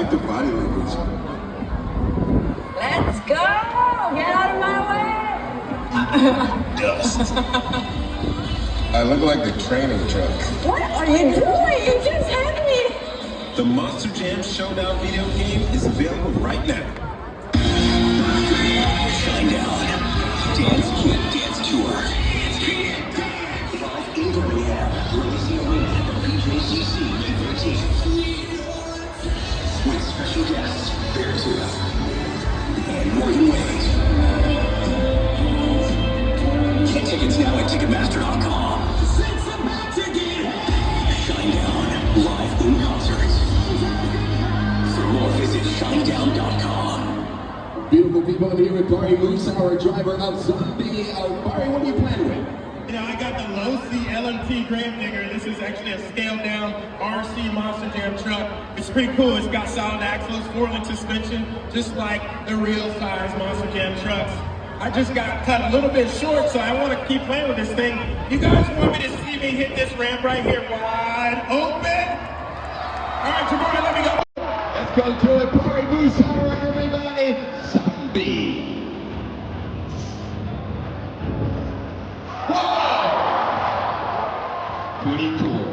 like the body language. Let's go! Get out of my way! Dust. I look like the training truck. What are you doing? You just hit me! The Monster Jam Showdown video game is available right now. Shinedown. Dance Kid Dance Tour. Live in Birmingham. Releasing arena at the BJCC May 13th. With special guests, Beartooth, and Morgan Wade. Get tickets now at Ticketmaster.com. Shinedown, live in concert. For more, visit shinedown.com. Beautiful people, I'm here with Barry Moose, our driver of Zombie. Barry, what are you planning with? You know, I got the low C LMT Gravedigger. This is actually a scaled down RC Monster Jam truck. It's pretty cool. It's got solid axles, 4-link suspension, just like the real size Monster Jam trucks. I just got cut a little bit short, so I want to keep playing with this thing. You guys want me to see me hit this ramp right here wide open? All right, Jamari, let me go. Let's go to it. Barry Moose, everybody. Zombie. Whoa! Pretty cool.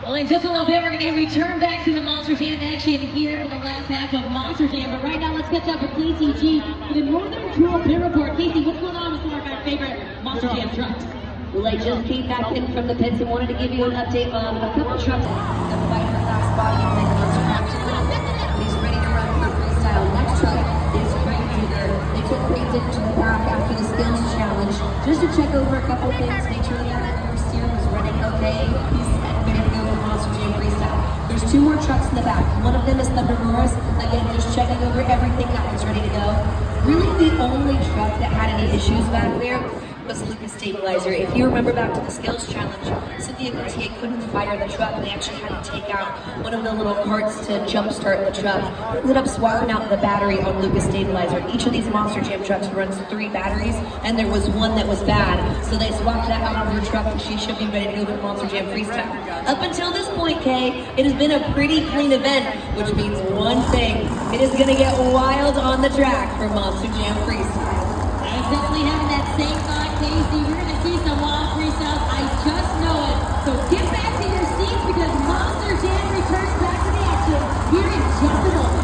Well, in just a little bit, we're going to return back to the Monster Jam action here in the last half of Monster Jam. But right now, let's catch up with Casey G for the Northern Tour Pit Report. Casey, what's going on with some of our favorite Monster Jam trucks? Well, I just came back in from the pits and wanted to give you an update on a couple trucks. The fighter last body and the monster truck. He's ready to run for freestyle. Next truck is Gravedigger. They took Gravedigger to the back after the skills challenge just to check over a couple things, make sure the rear steer was running okay. He's ready to go for Monster Jam freestyle. There's 2 more trucks in the back. One of them is Thunder Roars. Again, just checking over everything that was ready to go. Really, the only truck that had any issues back there was Lucas Stabilizer. If you remember back to the skills challenge, Cynthia Gauthier couldn't fire the truck and they actually had to take out one of the little carts to jumpstart the truck. Ended up swapping out the battery on Lucas Stabilizer. Each of these Monster Jam trucks runs 3 batteries and there was one that was bad. So they swapped that out on her truck and she should be ready to go for Monster Jam freestyle. Up until this point, Kay, it has been a pretty clean event, which means one thing. It is gonna get wild on the track for Monster Jam freestyle. I was definitely having that same thought, Casey. We're going to see some wild freestyles. I just know it. So get back to your seats because Monster Jam returns back to the action here in just a moment.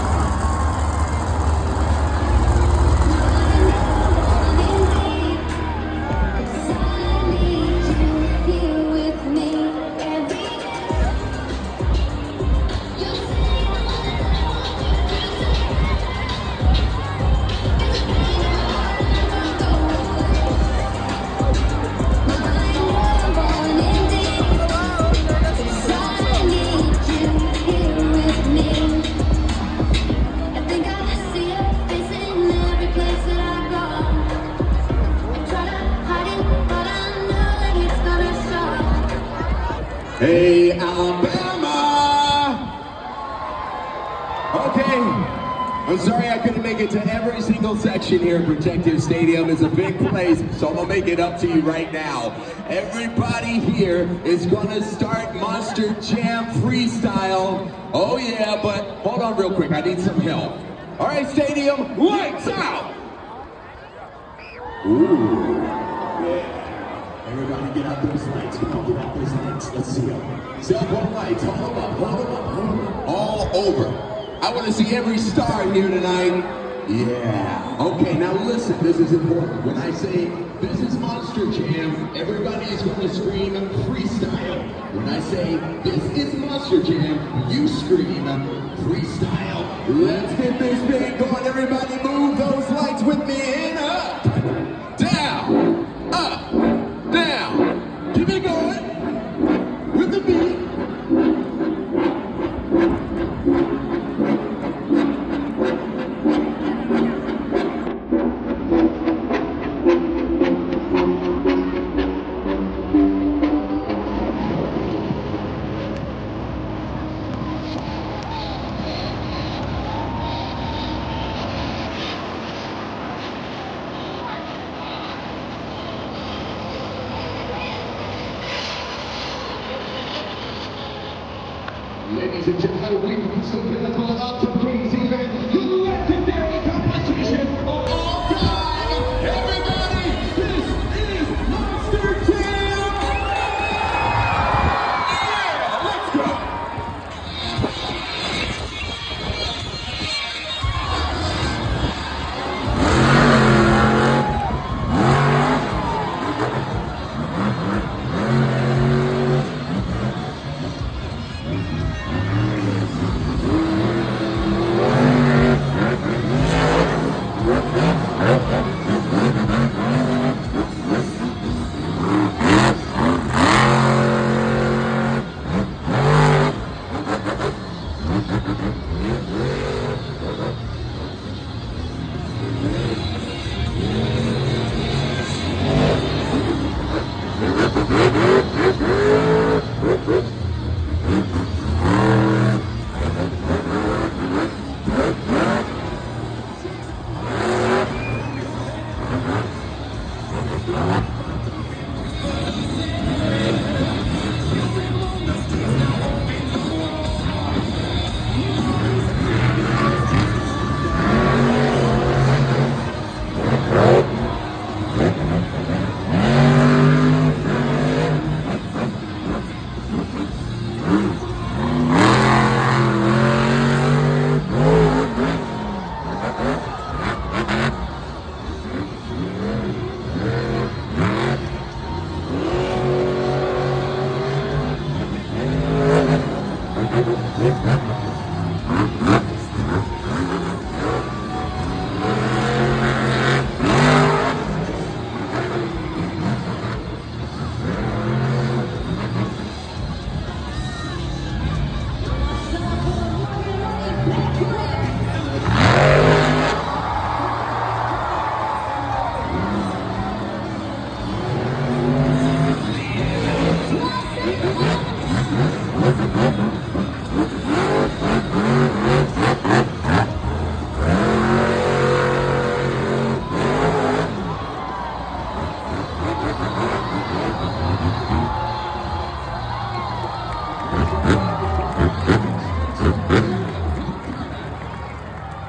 Hey, Alabama! Okay, I'm sorry I couldn't make it to every single section here at Protective Stadium. It's a big place, so I'm gonna make it up to you right now. Everybody here is gonna start Monster Jam freestyle. Oh yeah, but hold on real quick, I need some help. All right, Stadium, lights out! Ooh, yeah. Everybody get out those lights, come on, get out those lights. Let's see them. Cell phone lights, hold them up, hold them up, hold them up. All over. I want to see every star here tonight. Yeah. Okay, now listen, this is important. When I say this is Monster Jam, everybody is going to scream freestyle. When I say this is Monster Jam, you scream freestyle. Let's get this thing going. Everybody move those lights with me. And up, down, up, down. Keep it going with the beat. Ladies and gentlemen, we put some pinnacle up to please even the legendary competition of all time. Everybody, this is Monster Jam! Yeah, let's go!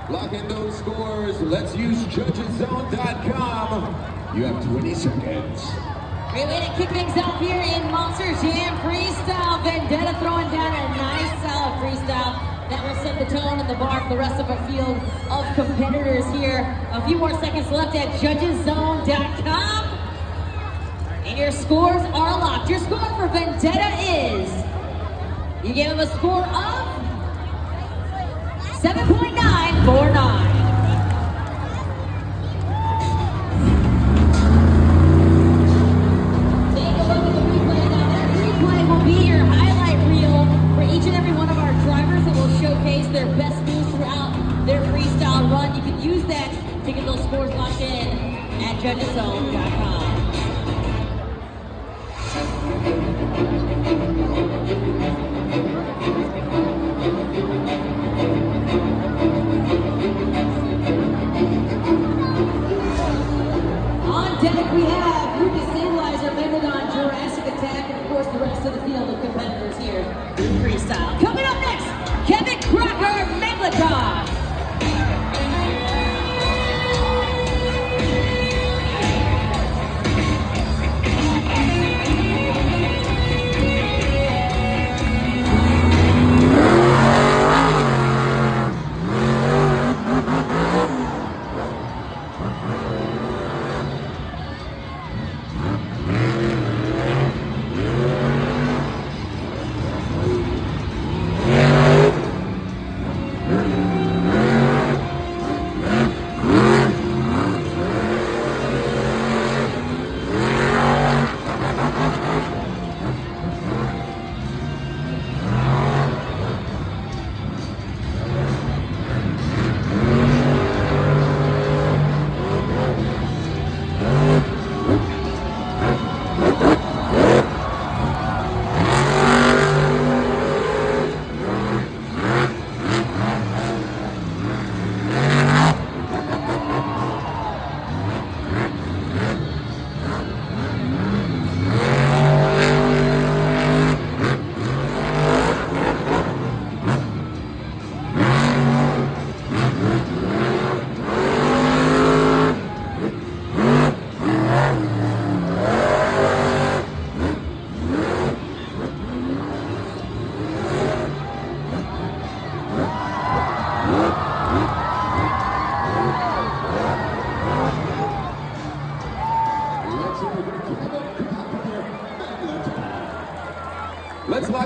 Locking those scores, let's use judgeszone.com. You have 20 seconds. Great way to kick things off here in Monster Jam Freestyle. Vendetta throwing down a nice solid freestyle that will set the tone and the bar for the rest of our field of competitors here. A few more seconds left at judgeszone.com. And your scores are locked. Your score for Vendetta is, you gave him a score of 7.949. Their best moves throughout their freestyle run. You can use that to get those scores locked in at judgeszone.com.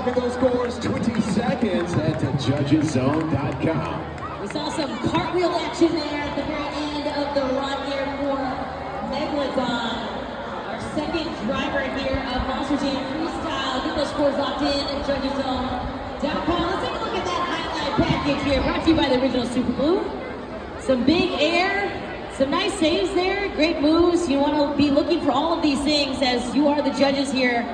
look at those scores, 20 seconds, head to judgeszone.com. We saw some cartwheel action there at the very end of the run here for Megalodon, our second driver here of Monster Jam Freestyle. Get those scores locked in at judgeszone.com. Let's take a look at that highlight package here, brought to you by the original Super Glue. Some big air, some nice saves there, great moves. You want to be looking for all of these things as you are the judges here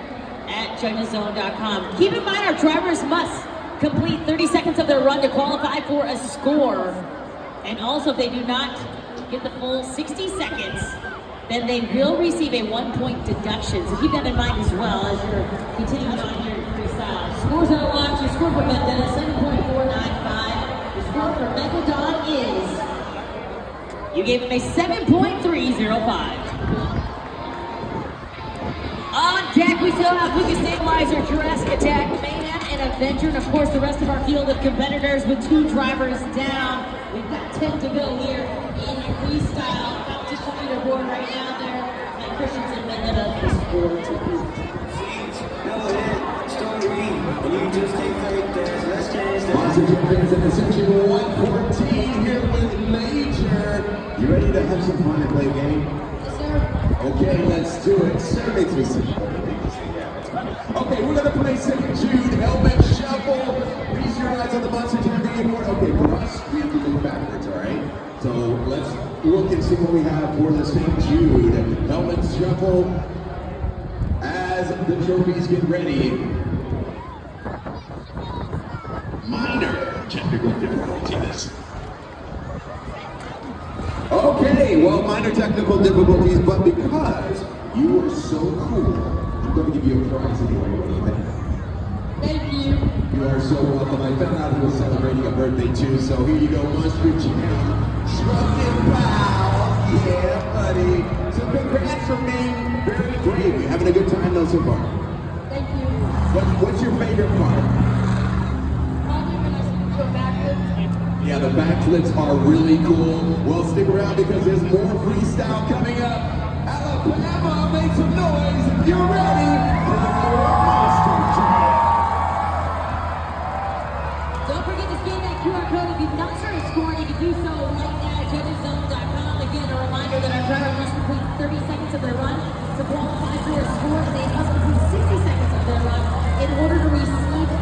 at judgeszone.com. Keep in mind our drivers must complete 30 seconds of their run to qualify for a score. And also if they do not get the full 60 seconds, then they will receive a 1-point deduction. So keep that in mind as well as you're continuing on here in freestyle. Scores are locked. Your score for Vendetta is 7.495. Your score for Megalodon is, you gave him a 7.305. On deck, we still have Lucas Stabilizer, Jurassic Attack, Mayhem, and Avenger, and of course the rest of our field of competitors with 2 drivers down. We've got 10 to go here in freestyle. Competition leaderboard right now there, and Christensen Vendetta is 4 to beat. Monster Jam fans in the section 114 here with Major. You ready to have some fun and play a game? Yes, sir. Okay, let's do it. Sir makes me sick. Okay, we're gonna play Second Jude, Helmet Shuffle. Feast your eyes on the Monster Jam video board. Okay, for us, we have to move backwards, alright? So let's look and see what we have for the St. Jude Helmet Shuffle. As the trophies get ready, minor technical difficulties. Okay, well, minor technical difficulties, but because you are so cool, I'm going to give you a prize anyway. What do you think? Thank you. You are so welcome. I found out who was celebrating a birthday too, so here you go, Monster Jam. Shrug and bow. Yeah, buddy. So congrats for being very brave. You having a good time though so far? Thank you. What's your favorite part? Probably when I go backwards. Yeah, the backflips are really cool. Well, stick around because there's more freestyle coming up. Alabama, make some noise if you're ready for Monster Jam. Don't forget to scan that QR code. If you've not started scoring, you can do so right now at judgeszone.com. Again, a reminder that our driver must complete 30 seconds of their run to qualify for a score, and they must complete 60 seconds of their run in order to receive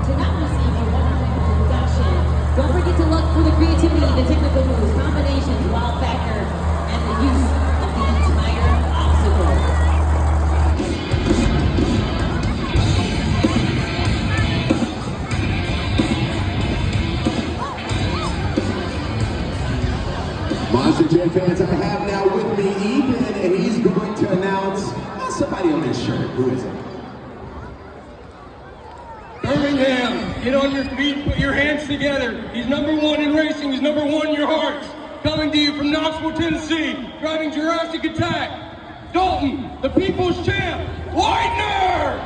to not receive a 1-point deduction. Don't forget to look for the creativity, the technical moves, combinations, wow factor, and the use of the entire obstacle. Monster Jam fans, I have now with me Ethan, and he's going to announce somebody on this shirt. Who is it? Birmingham, get on your feet, put your hands together. He's #1 in racing, he's #1 in your hearts. Coming to you from Knoxville, Tennessee, driving Jurassic Attack, Dalton, the people's champ, Widener!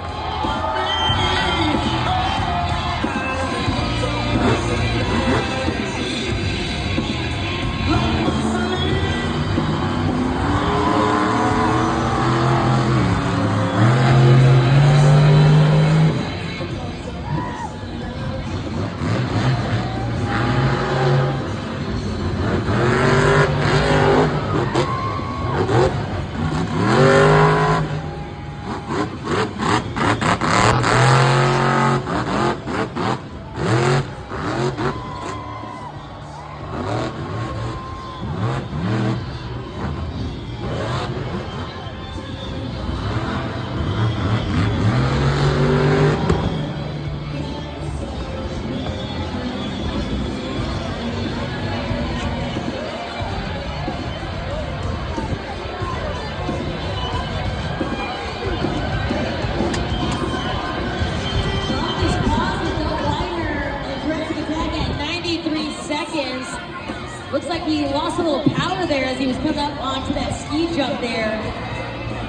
Looks like he lost a little power there as he was put up onto that ski jump there.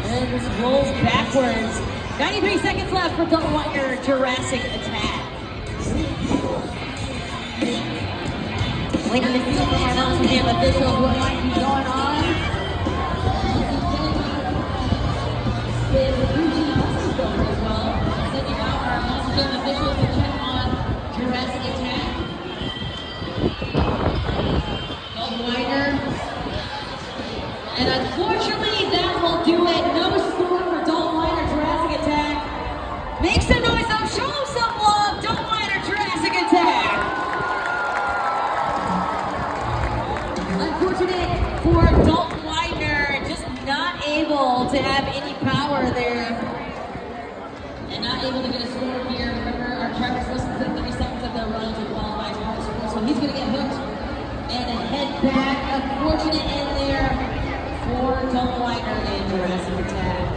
And just rolls backwards. 93 seconds left for Dalton Widener, Jurassic Attack. Waiting to see from our Monster Jam officials what might be going on. With the 3G buses going as well. Sending out our Monster have any power there. And not able to get a score here. Remember, our Travis Wilson's at 30 seconds of their run to qualify for the score, so he's going to get hooked and head back. Unfortunate in there for Tom Leitner and Jurassic Attack.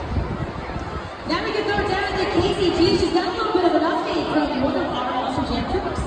Now we can go down to KCG. She's got a little bit of an update from one of our Monster Jam trucks.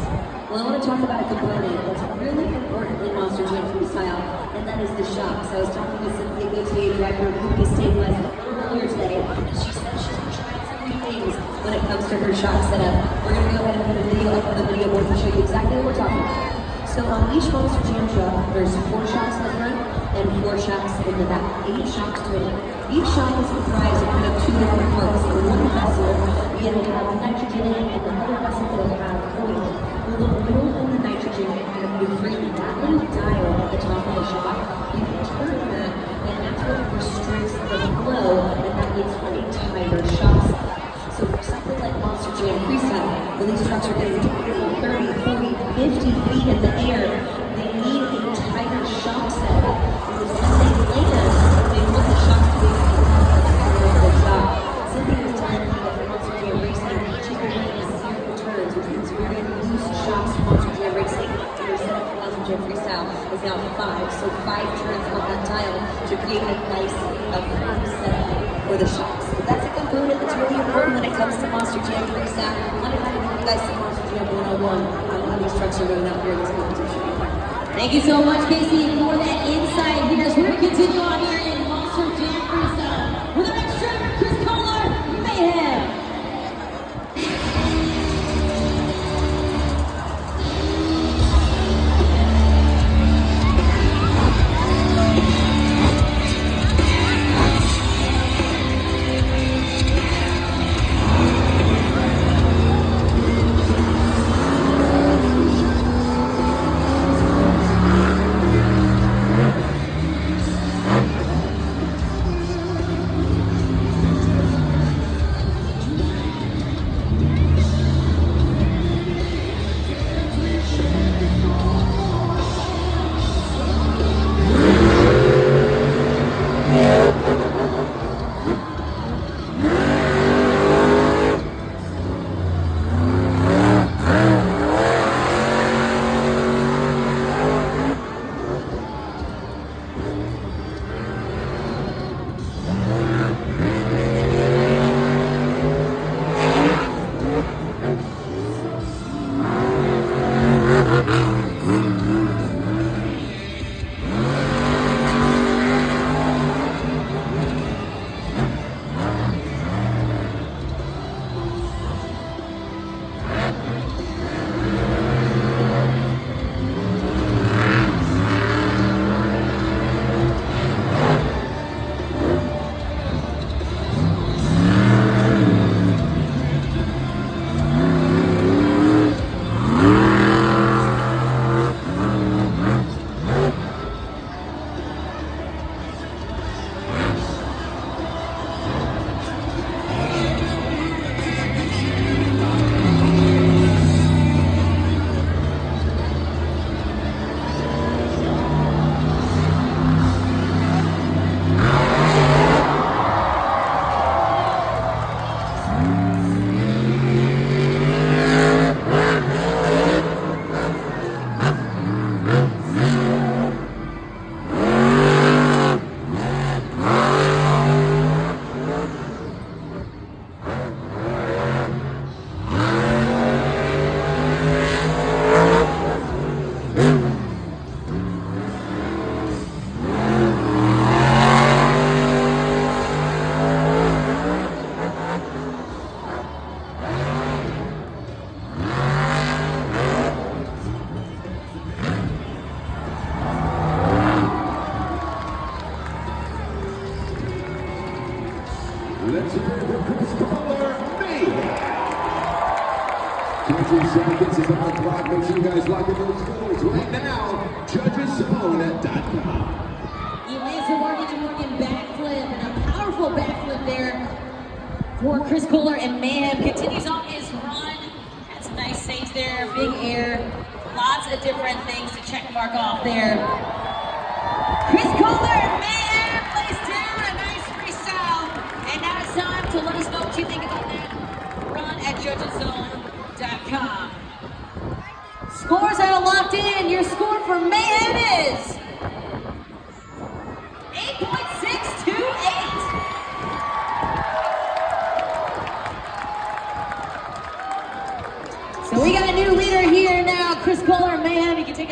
Well, I want to talk about a component that's really important in Monster Jam freestyle, and that is the shocks. I was talking with Cynthia Gauthier, driver of Lucas Stabilized, a little earlier today, and she said she's been trying some new things when it comes to her shock setup. We're going to go ahead and put a video up on the video board to show you exactly what we're talking about. So on each Monster Jam truck, there's 4 shocks in the front and 4 shocks in the back. 8 shocks total. Each shock is comprised of kind of 2 different parts. In one vessel, we have nitrogen in, and the other vessel will have oil. We will fill in the nitrogen and kind of move freely. That little dial at the top of the shock, you can turn that, and that's what restricts the flow, and that makes for a tighter shock set. So for something like Monster Jam Freestyle, when these trucks are getting 20, 30, 40, 50 feet in the air, they need a tighter shock set. Because when they land, they want the shock to be able to shock. Cynthia was telling me that for Monster Jam Racing, she's been running a 0 turns, which means very loose shocks for Monster Jam Racing. And her setup for Monster Jam Freestyle is now 5. So 5 turns on that tile to create a nice, firm setup for the shocks. But that's a component that's really important when it comes to Monster Jam Freestyle. I want to give you guys some Monster Jam 101 on how these trucks are running out here in this competition. Thank you so much, Casey, for that insight here. As we're going to continue on here in Monster Jam Freestyle with our next driver, Chris Kohler, Mayhem. Let's hear it for Chris Kohler, Mayhem. 20 seconds is on the clock. Make sure you guys lock in those scores right now. Judgeszone.com. He lands a Morgan backflip, and a powerful backflip there for Chris Kohler, and Mayhem continues on his run. Has some nice saves there, big air, lots of different things to check mark off there. Chris Kohler, Mayhem plays down a nice freestyle. Automotiveodyssey.com. Scores that are locked in. Your score for Mayhem is 8.628. So we got a new leader here now, Chris Kohler, Mayhem. You can check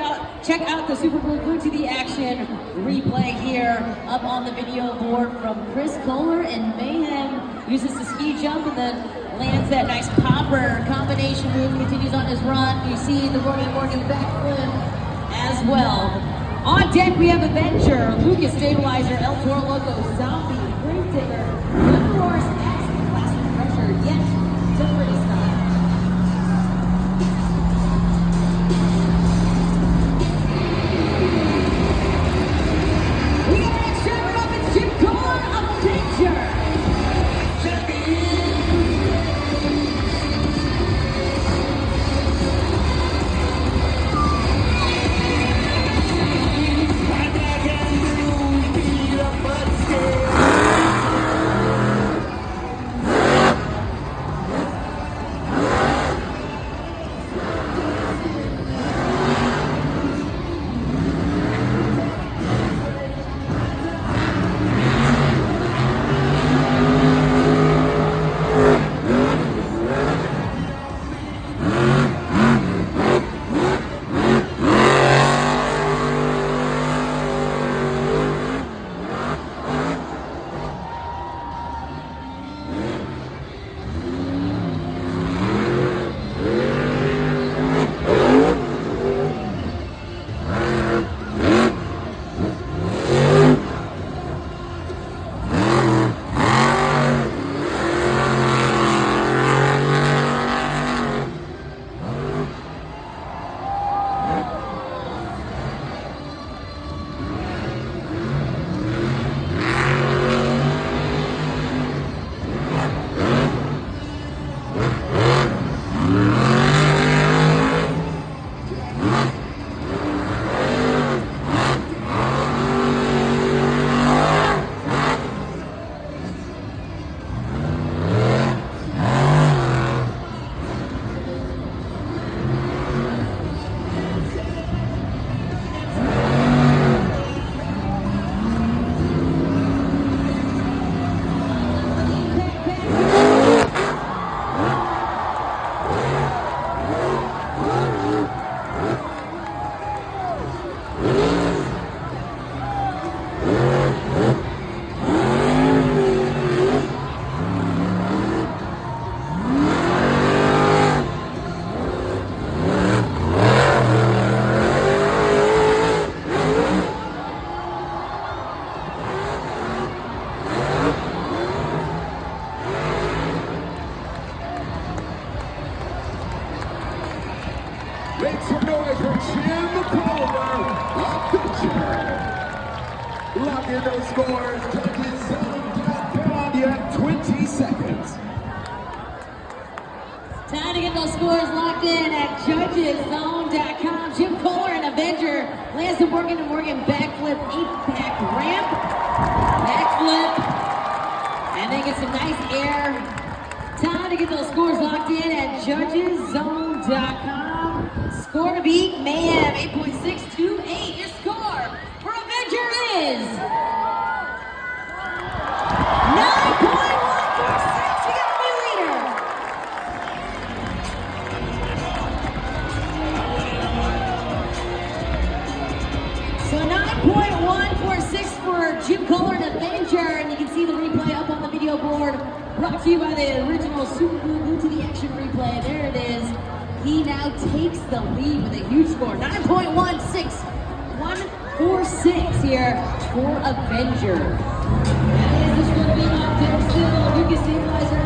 out the Super Bowl Glued to the Action replay here up on the video board from Chris Kohler, and Mayhem uses the ski jump and then lands that nice popper combination move, continues on his run. You see the Morgan backflip as well. On deck we have Avenger, Lucas Stabilizer, El Toro Loco, Zombie, Gravedigger, Liberor's X, Classic Pressure, yes, Jeopardy style. We got next driver up, it's Jim Kohler of Danger. Make some noise for Jim Kohler of Danger. Lock in those scores. Judges zone.com. You have 20 seconds. Time to get those scores locked in at judgeszone.com. Jim Kohler and Avenger lands the Morgan to Morgan backflip, 8-back ramp, backflip, and then get some nice air. Time to get those scores locked in at judgeszone.com. Score to beat Mayhem, 8.628. Your score for Avenger is 9.146. We got a new leader. So 9.146 for Jim Kohler and Avenger, and you can see the replay up on the video board. Brought to you by the original Super Bowl Glued to the Action replay. There it is. He now takes the lead with a huge score, 9.16146 here for Avenger. That is the score to be on deck still. Lucas Stabilizer